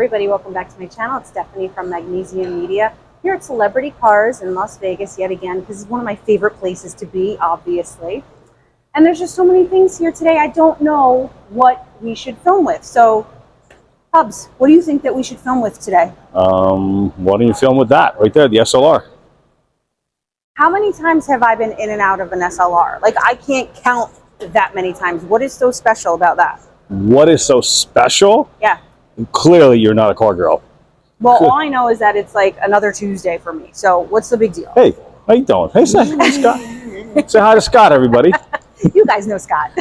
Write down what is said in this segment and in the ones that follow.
everybody, welcome back to my channel. It's Stephanie from Magnesium Media here at Celebrity Cars in Las Vegas yet again, because it's one of my favorite places to be, obviously. And there's just so many things here today. I don't know what we should film with. So, Hubs, what do you think that we should film with today? Why don't you film with that right there, the SLR? How many times have I been in and out of an SLR? Like, I can't count that many times. What is so special about that? What is so special? Yeah. Clearly, you're not a car girl. Well, all I know is that it's like another Tuesday for me. So what's the big deal? Hey, how you doing? Hey, say hi, Scott. Say hi to Scott, everybody. You guys know Scott.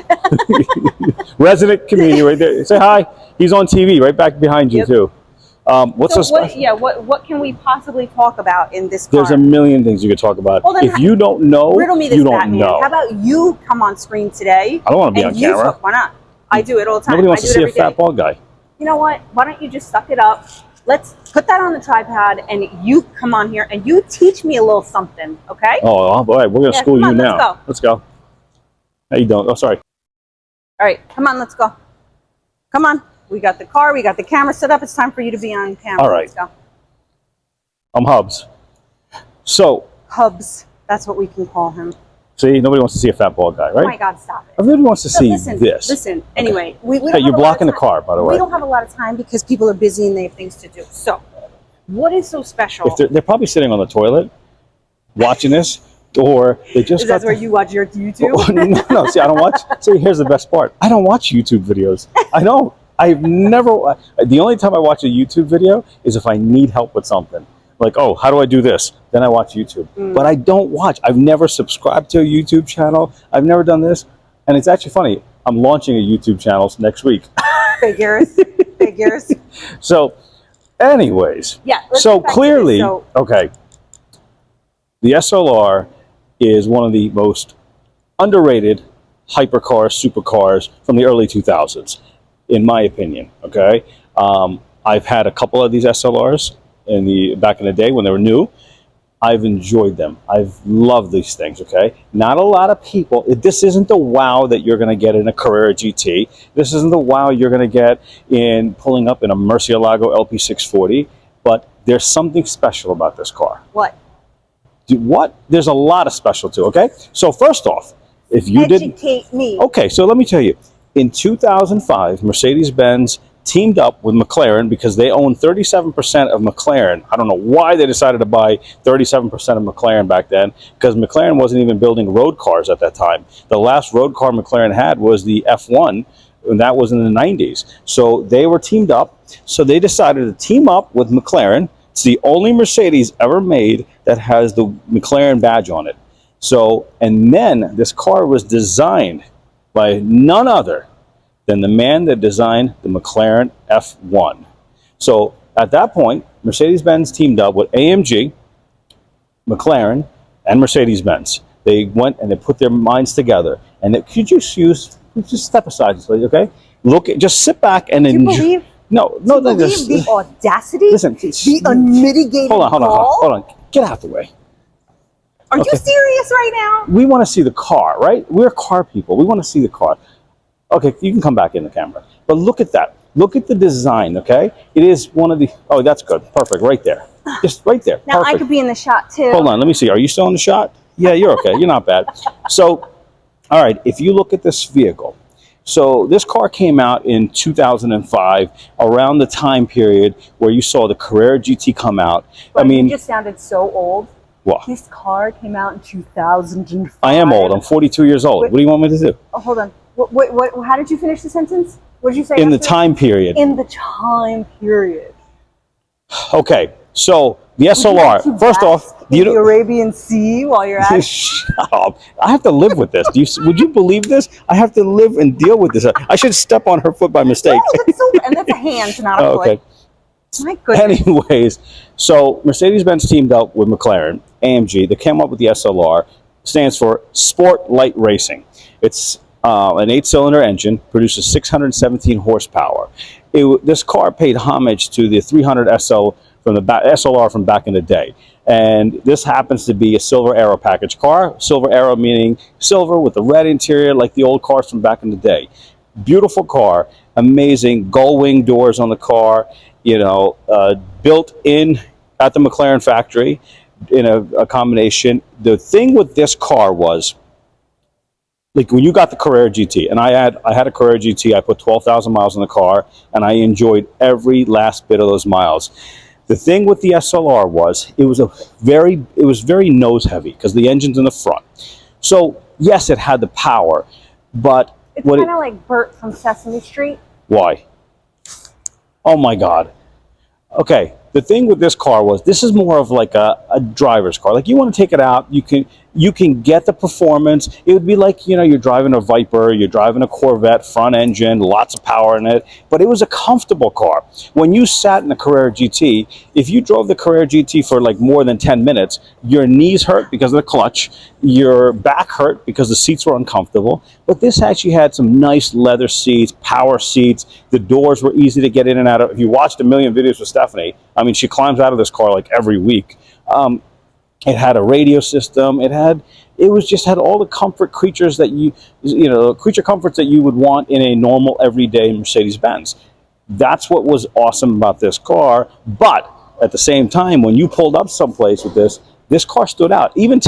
Resident comedian right there. Say hi. He's on TV right back behind you, too. What's so special? What can we possibly talk about in this car? There's a million things you could talk about. Well, if you don't know, riddle me this, you don't Batman. know. How about you come on screen today? I don't want to be on camera. Why not? I do it all the time. Nobody wants to see a fat bald guy. You know what? Why don't you just suck it up? Let's put that on the tripod and you come on here and you teach me a little something, okay? Oh, all right. We're going to school you now. Let's go. How you doing? Oh, sorry. All right. Come on. Let's go. Come on. We got the car. We got the camera set up. It's time for you to be on camera. All right. Let's go. I'm Hubs. So. Hubs. That's what we can call him. See, nobody wants to see a fat bald guy, right? Oh my God, stop it. Everybody wants to see this. Listen, anyway. We hey, you're blocking the car, by the way. We don't have a lot of time because people are busy and they have things to do. So, what is so special? If they're probably sitting on the toilet watching this, or they just Is that where you watch your YouTube? No, see, I don't watch. See, here's the best part. I don't watch YouTube videos. I don't. I've never. The only time I watch a YouTube video is if I need help with something. Like, oh, how do I do this? Then I watch YouTube. But I don't watch. I've never subscribed to a YouTube channel. I've never done this. And it's actually funny. I'm launching a YouTube channel next week. Figures. Figures. So, anyways. Yeah. So, clearly, okay, the SLR is one of the most underrated hypercars, supercars from the early 2000s, in my opinion, okay? I've had a couple of these SLRs back in the day when they were new. I've enjoyed them. I've loved these things, okay? Not a lot of people, this isn't the wow that you're going to get in a Carrera GT. This isn't the wow you're going to get in pulling up in a Murcielago LP640, but there's something special about this car. What? What? There's a lot of special too, okay? So first off, if you didn't... Educate me. Okay, so let me tell you. In 2005, Mercedes-Benz teamed up with McLaren because they own 37% of McLaren. I don't know why they decided to buy 37% of McLaren back then, because McLaren wasn't even building road cars at that time. The last road car McLaren had was the F1, and that was in the 90s. So they were teamed up. So they decided to team up with McLaren. It's the only Mercedes ever made that has the McLaren badge on it. So, and then this car was designed by none other than the man that designed the McLaren F1. So at that point, Mercedes-Benz teamed up with AMG, McLaren, and Mercedes-Benz. They went and they put their minds together. And could you just step aside, please, okay? Just sit back and enjoy. Do you believe? No, do you believe the audacity? Listen, the unmitigated hold on. Get out the way. Are you serious right now? We want to see the car, right? We're car people. We want to see the car. Okay, you can come back in the camera. But look at that. Look at the design, okay? It is one of the... Oh, that's good. Perfect. Right there. Just right there. Now, perfect. I could be in the shot, too. Hold on. Let me see. Are you still in the shot? Yeah, you're okay. You're not bad. So, all right. If you look at this vehicle. So, this car came out in 2005, around the time period where you saw the Carrera GT come out. But I mean... You just sounded so old. What? This car came out in 2005. I am old. I'm 42 years old. What do you want me to do? Oh, hold on. What, how did you finish the sentence? What did you say? In the time period. In the time period. Okay, so the SLR. First off, the Arabian Sea while you're at it. Shut up! I have to live with this. Would you believe this? I have to live and deal with this. I should step on her foot by mistake. No, and that's a hand, not a foot. Okay. My goodness. Anyways, so Mercedes-Benz teamed up with McLaren, AMG. They came up with the SLR. Stands for Sport Light Racing. It's an 8-cylinder engine, produces 617 horsepower. This car paid homage to the 300 SL from the SLR from back in the day. And this happens to be a Silver Arrow package car. Silver Arrow meaning silver with the red interior like the old cars from back in the day. Beautiful car, amazing gull wing doors on the car, built in at the McLaren factory in a combination. The thing with this car was, like, when you got the Carrera GT, and I had a Carrera GT, I put 12,000 miles in the car, and I enjoyed every last bit of those miles. The thing with the SLR was it was very nose heavy because the engine's in the front. So yes, it had the power, but it's kind of like Bert from Sesame Street. Why? Oh my God. Okay, the thing with this car was this is more of like a driver's car. Like, you want to take it out, you can get the performance. It would be like, you're driving a Viper, you're driving a Corvette, front engine, lots of power in it, but it was a comfortable car. When you sat in the Carrera GT, if you drove the Carrera GT for like more than 10 minutes, your knees hurt because of the clutch, your back hurt because the seats were uncomfortable, but this actually had some nice leather seats, power seats, the doors were easy to get in and out of. If you watched a million videos with Stephanie, I mean, she climbs out of this car like every week. It had a radio system. It had all the comfort creatures that creature comforts that you would want in a normal everyday Mercedes-Benz. That's what was awesome about this car. But at the same time, when you pulled up someplace with this car stood out. Even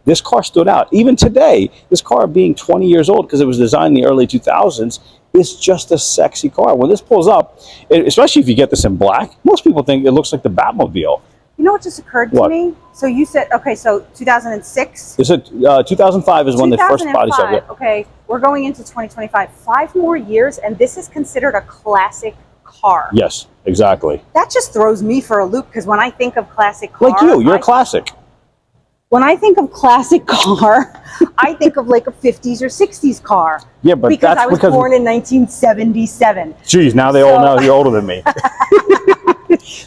this car stood out. Even today, this car being 20 years old, because it was designed in the early 2000s, is just a sexy car. When this pulls up, especially if you get this in black, most people think it looks like the Batmobile. You know what just occurred to me? So you said, okay, so 2006? Is it 2005 is when they first body shop it. Okay, we're going into 2025. 5 more years, and this is considered a classic car. Yes, exactly. That just throws me for a loop, because when I think of classic car... Like you're a classic. When I think of classic car, I think of like a 50s or 60s car. Yeah, but because I was born in 1977. Geez, now they all know you're older than me.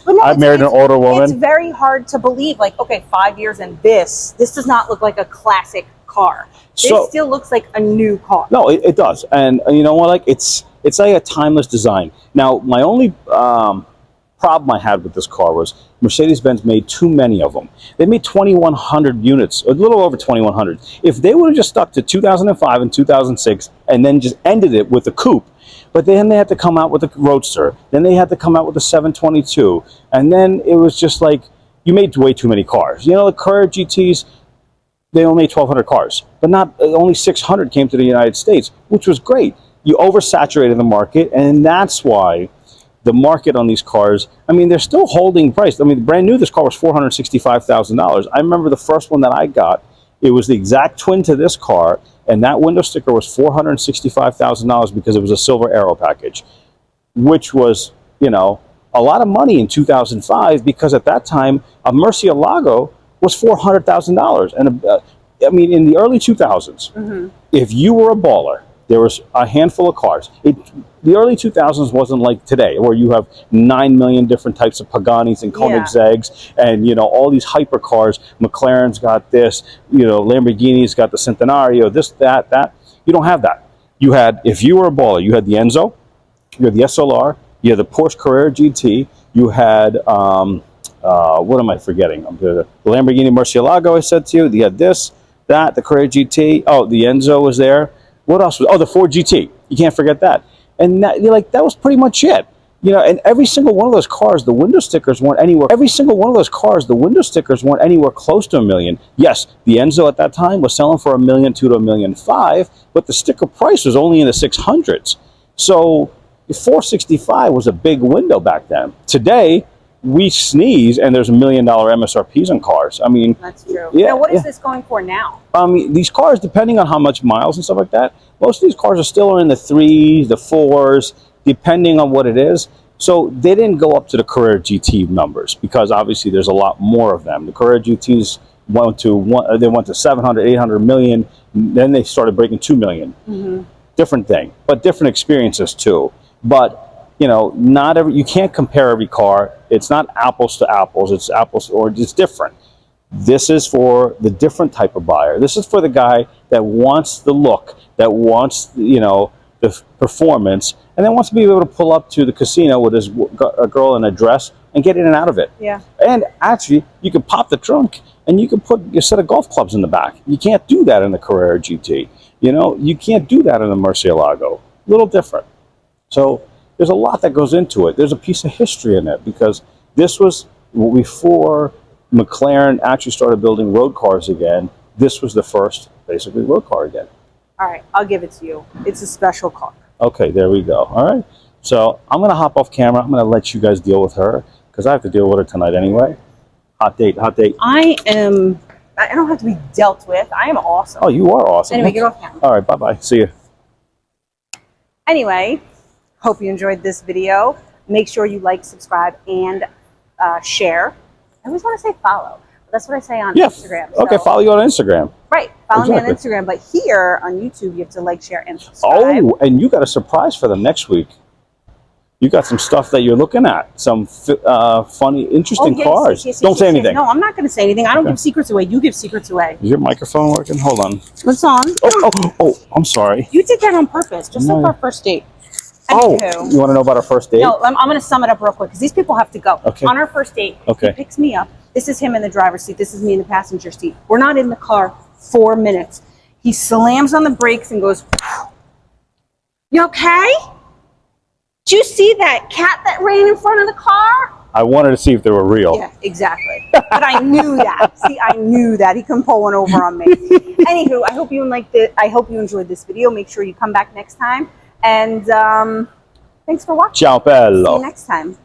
But no, I've married an older woman. It's very hard to believe, like, okay, 5 years and this does not look like a classic car. This still looks like a new car. No, it does. And you know what? Like, it's like a timeless design. Now, my only problem I had with this car was Mercedes-Benz made too many of them. They made 2,100 units, a little over 2,100. If they would have just stuck to 2005 and 2006 and then just ended it with a coupe, but then they had to come out with a Roadster, then they had to come out with a 722, and then it was just like, you made way too many cars. The Carrera GTs, they only made 1,200 cars, but only 600 came to the United States, which was great. You oversaturated the market, and that's why the market on these cars, I mean, they're still holding price. I mean, brand new, this car was $465,000. I remember the first one that I got, it was the exact twin to this car, and that window sticker was $465,000 because it was a silver aero package, which was, a lot of money in 2005, because at that time, a Murcielago was $400,000. And I mean, in the early 2000s, if you were a baller, there was a handful of cars. The early 2000s wasn't like today, where you have 9 million different types of Paganis and Koenigsegg's, and all these hypercars. McLaren's got this, Lamborghini's got the Centenario, this, that. You don't have that. You had, if you were a baller, you had the Enzo, you had the SLR, you had the Porsche Carrera GT, you had what am I forgetting? The Lamborghini Murcielago, I said to you. You had this, that, the Carrera GT. Oh, the Enzo was there. What else was? Oh, the Ford GT. You can't forget that. And that was pretty much it. And every single one of those cars, the window stickers weren't anywhere. Every single one of those cars, the window stickers weren't anywhere close to $1 million. Yes, the Enzo at that time was selling for $1.2 million to $1.5 million, but the sticker price was only in the 600s. So the 465 was a big window back then. Today, we sneeze and there's $1 million MSRPs on cars. I mean, that's true. Yeah. Now, what is this going for now? These cars, depending on how much miles and stuff like that, most of these cars are still in the 3s, the 4s, depending on what it is. So they didn't go up to the Carrera GT numbers, because obviously there's a lot more of them. The Carrera GTs went to 700, 800 million. Then they started breaking 2 million. Different thing, but different experiences too. But you can't compare every car. It's not apples to apples. It's apples, or it's different. This is for the different type of buyer. This is for the guy that wants the look, that wants, the performance, and then wants to be able to pull up to the casino with a girl in a dress and get in and out of it. Yeah. And actually, you can pop the trunk and you can put a set of golf clubs in the back. You can't do that in the Carrera GT. You can't do that in the Murcielago. A little different. So, there's a lot that goes into it. There's a piece of history in it because this was before McLaren actually started building road cars again. This was the first, basically, road car again. All right, I'll give it to you. It's a special car. Okay, there we go. All right. So I'm going to hop off camera. I'm going to let you guys deal with her because I have to deal with her tonight anyway. Hot date, hot date. I don't have to be dealt with. I am awesome. Oh, you are awesome. Anyway, get off camera. All right, bye-bye. See you. Anyway, hope you enjoyed this video. Make sure you like, subscribe, and share. I always want to say follow. But that's what I say on Instagram. Okay, follow you on Instagram. Right, follow me on Instagram. But here on YouTube, you have to like, share, and subscribe. Oh, and you got a surprise for them next week. You got some stuff that you're looking at. Some funny, interesting cars. Don't say anything. No, I'm not going to say anything. I don't give secrets away. You give secrets away. Is your microphone working? Hold on. What's on? Oh, I'm sorry. You did that on purpose, just like our first date. Anywho, you want to know about our first date? No, I'm going to sum it up real quick because these people have to go. Okay. On our first date, okay. He picks me up. This is him in the driver's seat. This is me in the passenger seat. We're not in the car 4 minutes. He slams on the brakes and goes, "You okay? Did you see that cat that ran in front of the car?" I wanted to see if they were real. Yeah, exactly. But I knew that. See, I knew that. He couldn't pull one over on me. Anywho, I hope you liked it. I hope you enjoyed this video. Make sure you come back next time. And thanks for watching. Ciao, bello. See you next time.